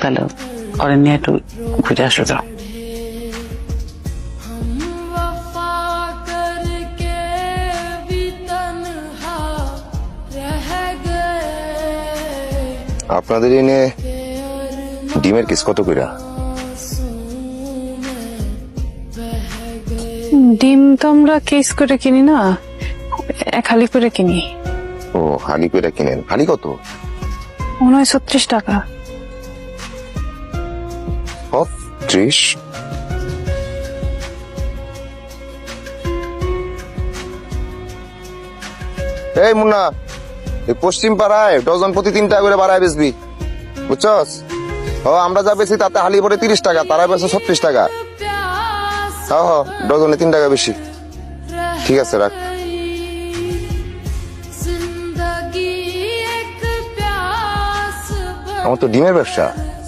তাহলে ওরে নিয়ে একটু ঘুরে আসো যাও। আপনাদের এনে ডিমের কিস কত কইরা? ডিম তো আমরা কেস করে কিনি না, এক হালি করে কিনি। ও হালি কইরা কিনেন, হালি কত? মনে হয় 36 টাকা। 30। এই মুন্না, এই পশ্চিম পাড়ায় ডজন প্রতি 3 টাকা করে বাড়ায় বেচবি, বুঝছস? ও আমরা যা বেশি তাতে হালি পরে 30 টাকা, তারা বেচে 36 টাকা। হ্যাঁ ডজনে 3 টাকা বেশি। ঠিক আছে রাখ। আমার তো ডিমের ব্যবসা।